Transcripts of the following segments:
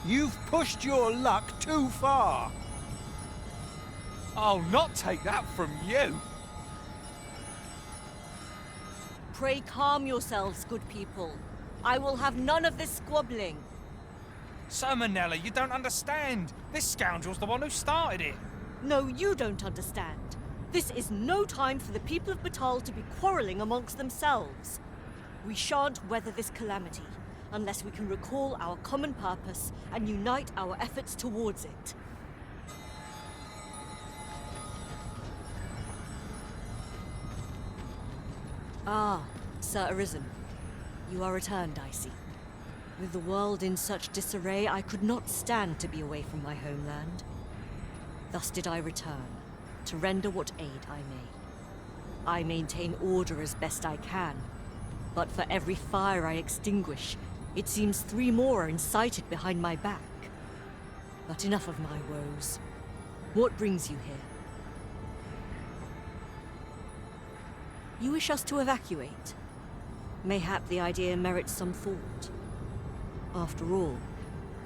You've pushed your luck too far. I'll not take that from you. Pray calm yourselves, good people. I will have none of this squabbling. Sir Manella, you don't understand. This scoundrel's the one who started it. No, you don't understand. This is no time for the people of Baatal to be quarrelling amongst themselves. We shan't weather this calamity unless we can recall our common purpose and unite our efforts towards it. Ah, Sir Arisen. You are returned, I see. With the world in such disarray, I could not stand to be away from my homeland. Thus did I return, to render what aid I may. I maintain order as best I can, but for every fire I extinguish, it seems 3 more are incited behind my back. But enough of my woes. What brings you here? You wish us to evacuate? Mayhap the idea merits some thought. After all,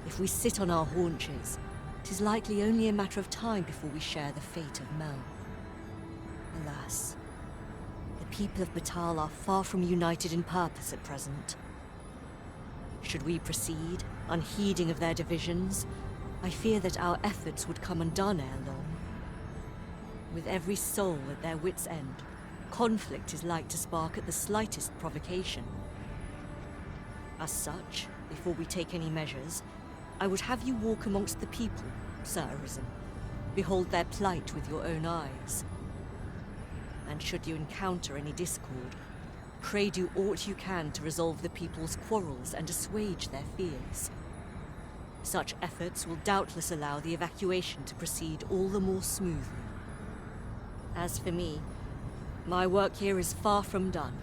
if we sit on our haunches, 'tis likely only a matter of time before we share the fate of Mel. Alas, the people of Baatal are far from united in purpose at present. Should we proceed, unheeding of their divisions, I fear that our efforts would come undone ere long. With every soul at their wits' end, conflict is like to spark at the slightest provocation. As such, before we take any measures, I would have you walk amongst the people, Sir Arisen. Behold their plight with your own eyes. And should you encounter any discord, pray do aught you can to resolve the people's quarrels and assuage their fears. Such efforts will doubtless allow the evacuation to proceed all the more smoothly. As for me, my work here is far from done.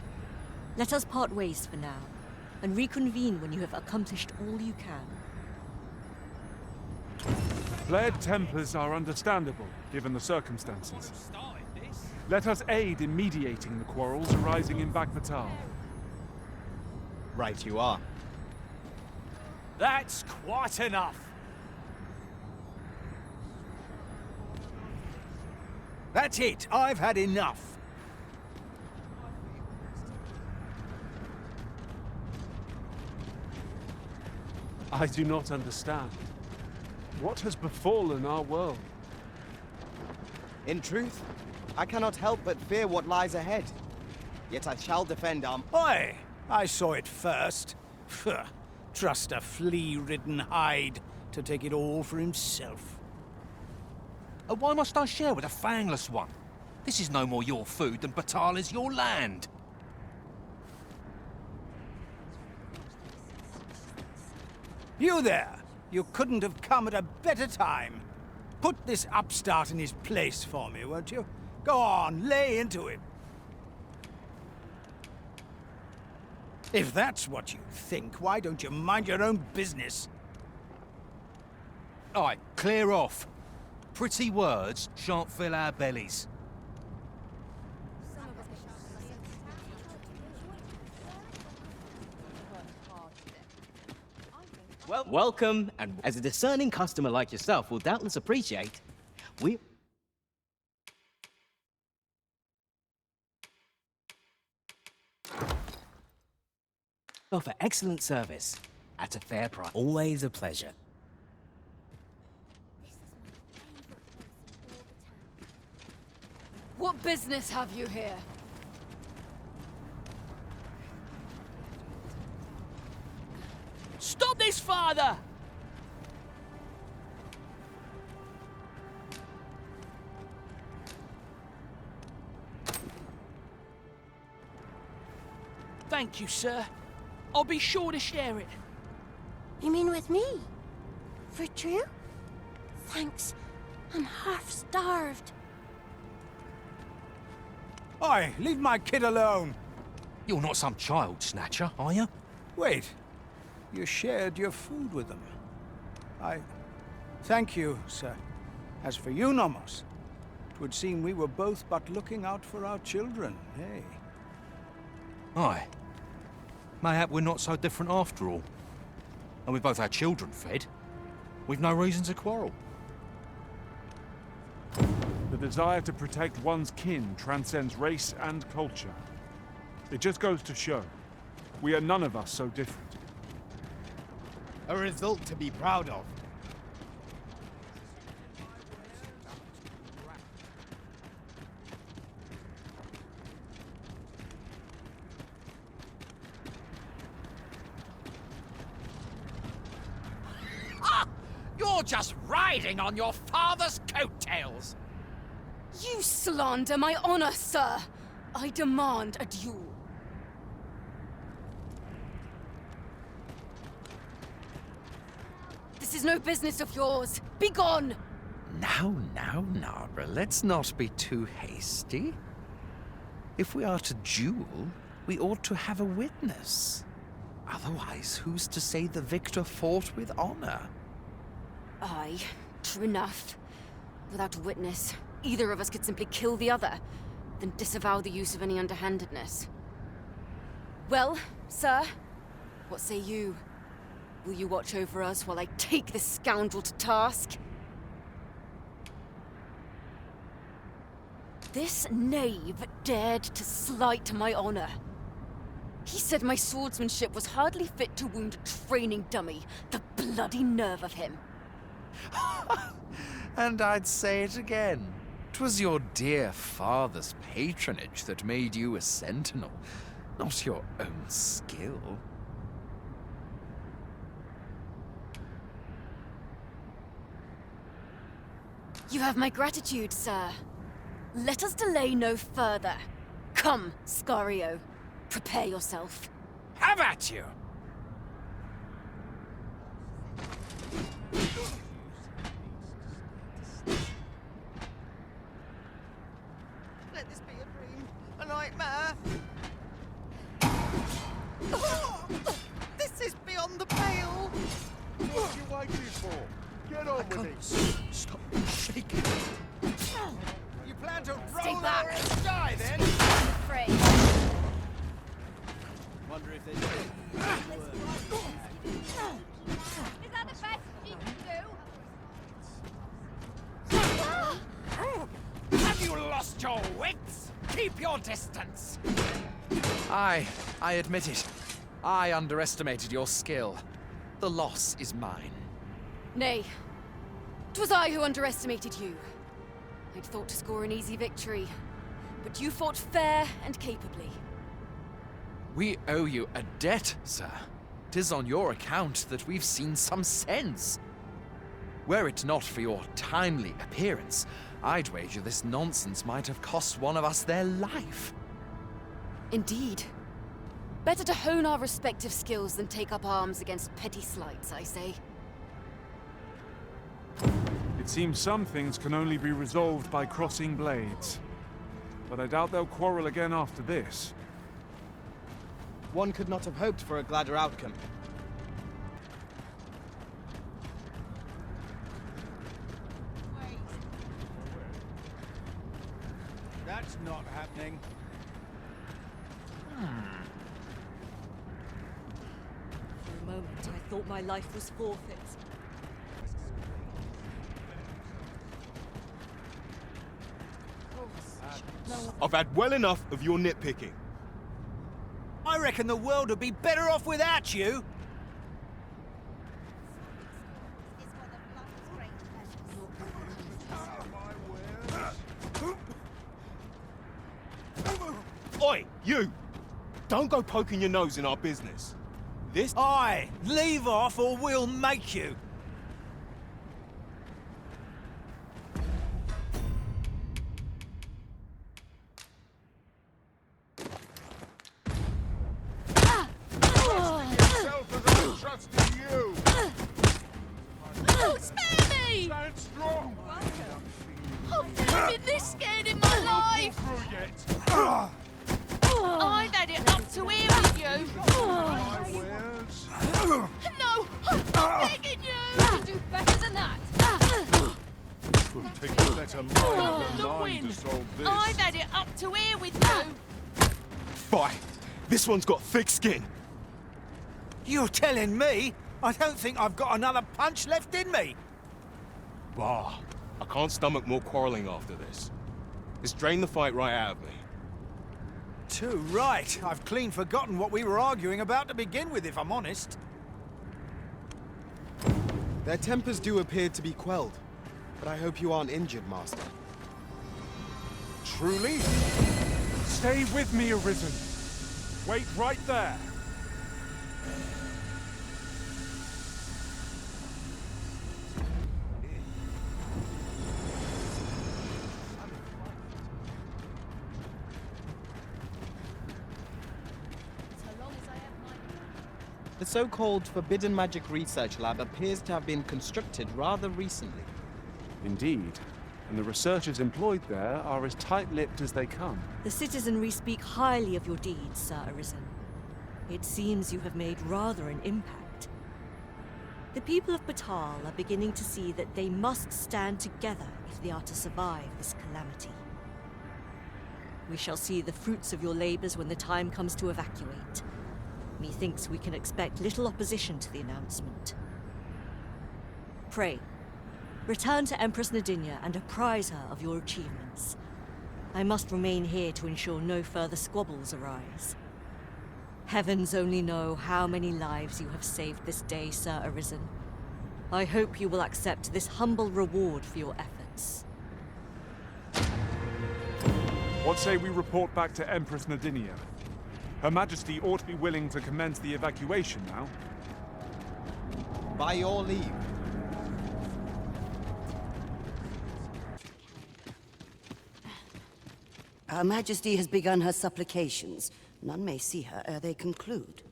Let us part ways for now, and reconvene when you have accomplished all you can. Flared tempers are understandable, given the circumstances. Let us aid in mediating the quarrels arising in Baatal. Right you are. That's quite enough. That's it. I've had enough. I do not understand. What has befallen our world? In truth, I cannot help but fear what lies ahead. Yet I shall defend our... Oi! I saw it first. Pfft. Trust a flea-ridden hide to take it all for himself. Why must I share with a fangless one? This is no more your food than Baatal is your land. You there! You couldn't have come at a better time. Put this upstart in his place for me, won't you? Go on, lay into it. If that's what you think, why don't you mind your own business? Aye, clear off. Pretty words shan't fill our bellies. Welcome, and as a discerning customer like yourself will doubtless appreciate, we... offer excellent service at a fair price. Always a pleasure. What business have you here? Stop this, father! Thank you, sir. I'll be sure to share it. You mean with me? For true? Thanks. I'm half starved. Oi, leave my kid alone. You're not some child snatcher, are you? Wait. You shared your food with them. Thank you, sir. As for you, Nomos, it would seem we were both but looking out for our children, eh? Aye. Mayhap we're not so different after all. And we both had children fed. We've no reason to quarrel. The desire to protect one's kin transcends race and culture. It just goes to show, we are none of us so different. A result to be proud of. You're just riding on your father's coattails! You slander my honor, sir! I demand a duel. This is no business of yours. Be gone! Now, Narborough, let's not be too hasty. If we are to duel, we ought to have a witness. Otherwise, who's to say the victor fought with honor? Aye, true enough. Without a witness, either of us could simply kill the other, then disavow the use of any underhandedness. Well, sir, what say you? Will you watch over us while I take this scoundrel to task? This knave dared to slight my honor. He said my swordsmanship was hardly fit to wound a training dummy. The bloody nerve of him. And I'd say it again. 'Twas your dear father's patronage that made you a sentinel, not your own skill. You have my gratitude, sir. Let us delay no further. Come, Scario. Prepare yourself. Have at you! Let this be a dream, a nightmare. This is beyond the pale. What are you waiting for? Get on with it! Stop shaking. You plan to Stay roll back. over and die then? I'm afraid. Wonder if there's any Is that the best you can do? Have you lost your wits? Keep your distance! I admit it. I underestimated your skill. The loss is mine. Nay. 'Twas I who underestimated you. I'd thought to score an easy victory, but you fought fair and capably. We owe you a debt, sir. 'Tis on your account that we've seen some sense. Were it not for your timely appearance, I'd wager this nonsense might have cost one of us their life. Indeed. Better to hone our respective skills than take up arms against petty slights, I say. It seems some things can only be resolved by crossing blades. But I doubt they'll quarrel again after this. One could not have hoped for a gladder outcome. That's not happening. For a moment, I thought my life was forfeit. I've had well enough of your nitpicking. I reckon the world would be better off without you. Oi, you! Don't go poking your nose in our business. This... Aye, leave off or we'll make you. Don't spare me! Stand strong! I've never been this scared in my life! I've had it up to here with you! No! I'm begging you! You do better than that! It will take a better mind The than mine wind. to solve this. I've had it up to here with you! Fine. This one's got thick skin. You're telling me? I don't think I've got another punch left in me. Bah, I can't stomach more quarreling after this. Just drain the fight right out of me. Too right. I've clean forgotten what we were arguing about to begin with, if I'm honest. Their tempers do appear to be quelled, but I hope you aren't injured, Master. Truly? Stay with me, Arisen. Wait right there. The so-called Forbidden Magic Research Lab appears to have been constructed rather recently. Indeed. And the researchers employed there are as tight-lipped as they come. The citizenry speak highly of your deeds, Sir Arisen. It seems you have made rather an impact. The people of Baatal are beginning to see that they must stand together if they are to survive this calamity. We shall see the fruits of your labors when the time comes to evacuate. Methinks we can expect little opposition to the announcement. Pray, return to Empress Nadinia and apprise her of your achievements. I must remain here to ensure no further squabbles arise. Heavens only know how many lives you have saved this day, Sir Arisen. I hope you will accept this humble reward for your efforts. What say we report back to Empress Nadinia? Her Majesty ought to be willing to commence the evacuation now. By your leave. Her Majesty has begun her supplications. None may see her ere they conclude.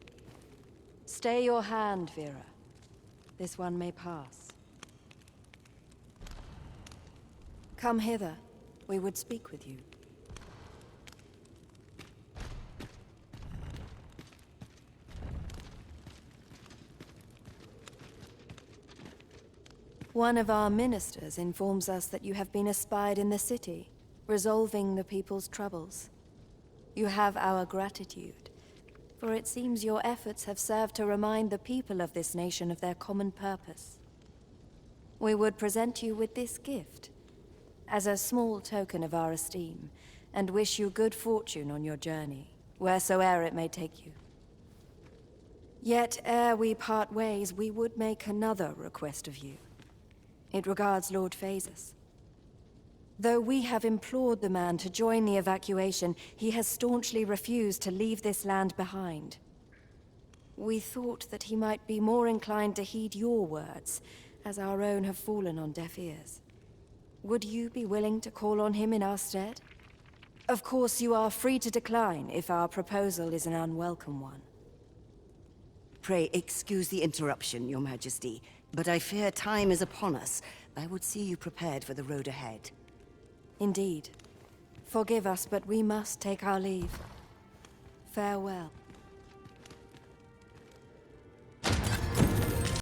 Stay your hand, Vera. This one may pass. Come hither. We would speak with you. One of our ministers informs us that you have been espied in the city, resolving the people's troubles. You have our gratitude, for it seems your efforts have served to remind the people of this nation of their common purpose. We would present you with this gift, as a small token of our esteem, and wish you good fortune on your journey, wheresoe'er it may take you. Yet, ere we part ways, we would make another request of you. It regards Lord Phaesus. Though we have implored the man to join the evacuation, he has staunchly refused to leave this land behind. We thought that he might be more inclined to heed your words, as our own have fallen on deaf ears. Would you be willing to call on him in our stead? Of course, you are free to decline if our proposal is an unwelcome one. Pray excuse the interruption, Your Majesty, but I fear time is upon us. I would see you prepared for the road ahead. Indeed. Forgive us, but we must take our leave. Farewell.